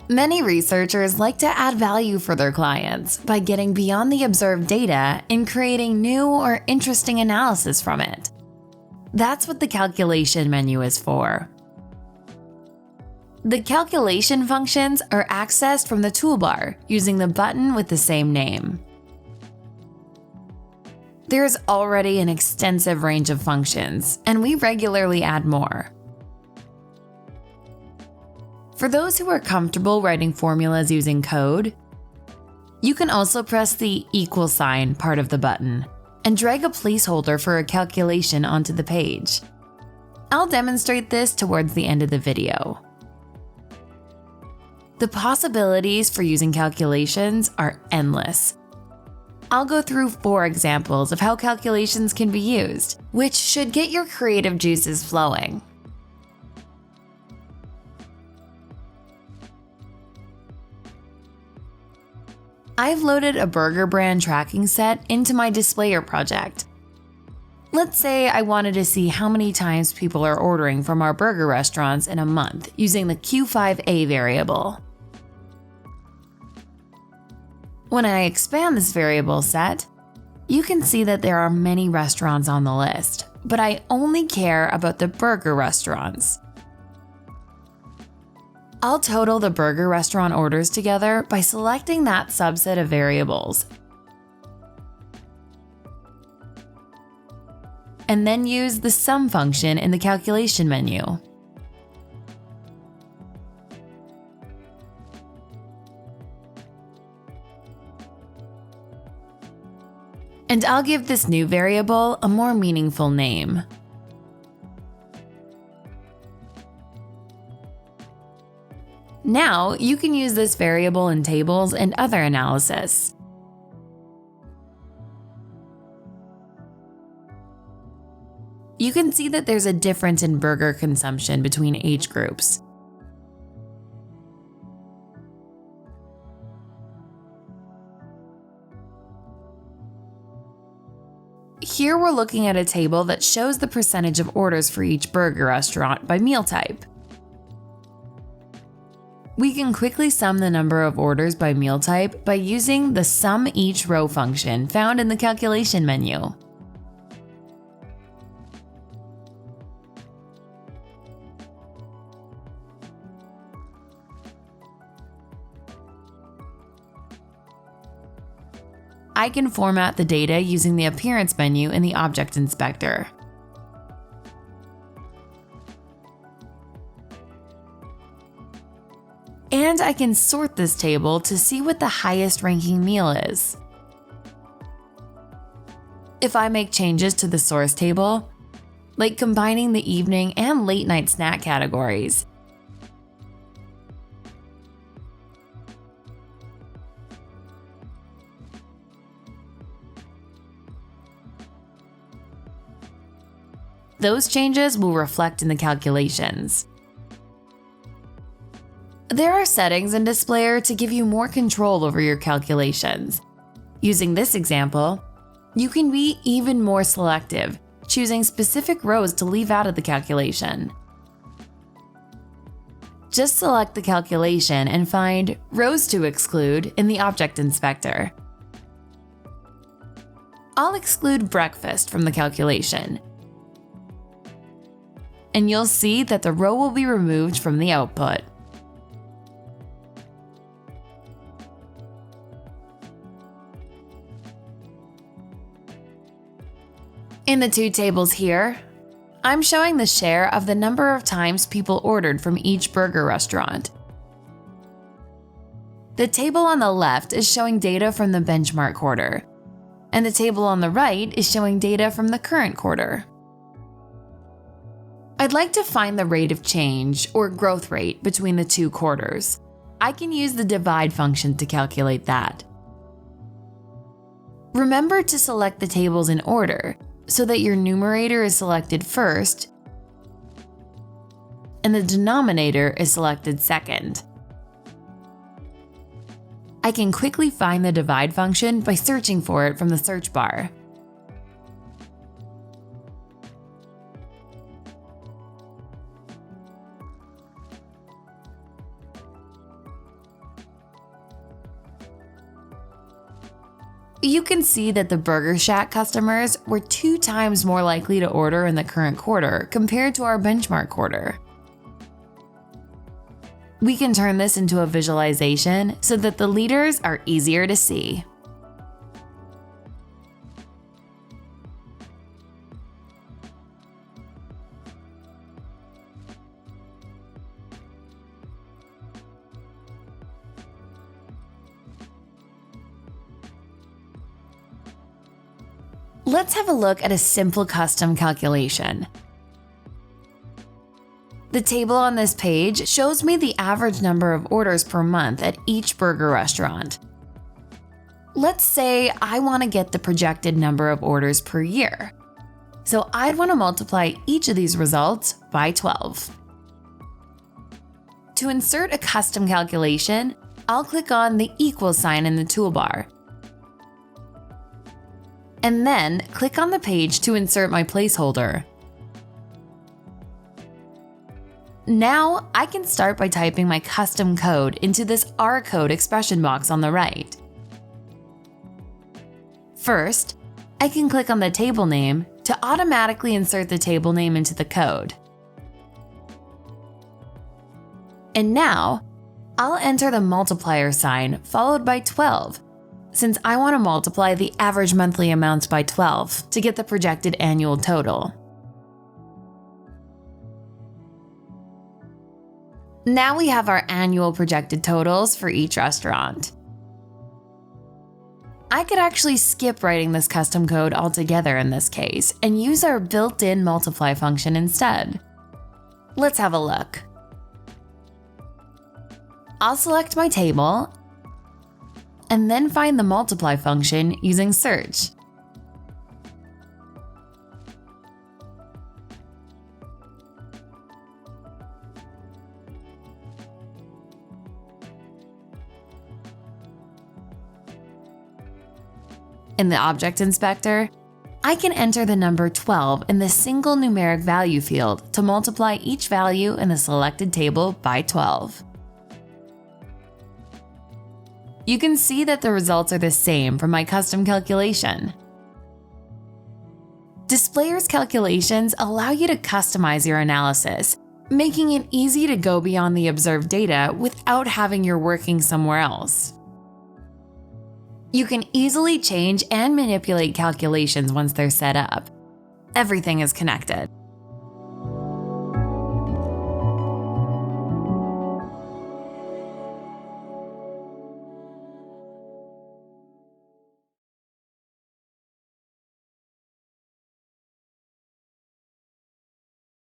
Many researchers like to add value for their clients by getting beyond the observed data and creating new or interesting analysis from it. That's what the calculation menu is for. The calculation functions are accessed from the toolbar using the button with the same name. There's already an extensive range of functions, and we regularly add more. For those who are comfortable writing formulas using code, you can also press the equal sign part of the button and drag a placeholder for a calculation onto the page. I'll demonstrate this towards the end of the video. The possibilities for using calculations are endless. I'll go through 4 examples of how calculations can be used, which should get your creative juices flowing. I've loaded a burger brand tracking set into my displayer project. Let's say I wanted to see how many times people are ordering from our burger restaurants in a month using the Q5A variable. When I expand this variable set, you can see that there are many restaurants on the list, but I only care about the burger restaurants. I'll total the burger restaurant orders together by selecting that subset of variables, and then use the sum function in the calculation menu. And I'll give this new variable a more meaningful name. Now, you can use this variable in tables and other analysis. You can see that there's a difference in burger consumption between age groups. Here we're looking at a table that shows the percentage of orders for each burger restaurant by meal type. We can quickly sum the number of orders by meal type by using the sum each row function found in the calculation menu. I can format the data using the Appearance menu in the Object Inspector. And I can sort this table to see what the highest ranking meal is. If I make changes to the source table, like combining the evening and late night snack categories, those changes will reflect in the calculations. There are settings in Displayer to give you more control over your calculations. Using this example, you can be even more selective, choosing specific rows to leave out of the calculation. Just select the calculation and find Rows to Exclude in the Object Inspector. I'll exclude breakfast from the calculation, and you'll see that the row will be removed from the output. In the 2 tables here, I'm showing the share of the number of times people ordered from each burger restaurant. The table on the left is showing data from the benchmark quarter, and the table on the right is showing data from the current quarter. I'd like to find the rate of change, or growth rate, between the 2 quarters. I can use the divide function to calculate that. Remember to select the tables in order, so that your numerator is selected first and the denominator is selected second. I can quickly find the divide function by searching for it from the search bar. you can see that the Burger Shack customers were 2 times more likely to order in the current quarter compared to our benchmark quarter. We can turn this into a visualization so that the leaders are easier to see. Let's have a look at a simple custom calculation. The table on this page shows me the average number of orders per month at each burger restaurant. Let's say I want to get the projected number of orders per year. So I'd want to multiply each of these results by 12. To insert a custom calculation, I'll click on the equal sign in the toolbar. And then click on the page to insert my placeholder. Now I can start by typing my custom code into this R code expression box on the right. First, I can click on the table name to automatically insert the table name into the code. And now, I'll enter the multiplier sign followed by 12, since I want to multiply the average monthly amounts by 12 to get the projected annual total. Now we have our annual projected totals for each restaurant. I could actually skip writing this custom code altogether in this case and use our built-in multiply function instead. Let's have a look. I'll select my table and then find the multiply function using search. In the Object Inspector, I can enter the number 12 in the single numeric value field to multiply each value in the selected table by 12. You can see that the results are the same from my custom calculation. Displayer's calculations allow you to customize your analysis, making it easy to go beyond the observed data without having your working somewhere else. You can easily change and manipulate calculations once they're set up. Everything is connected.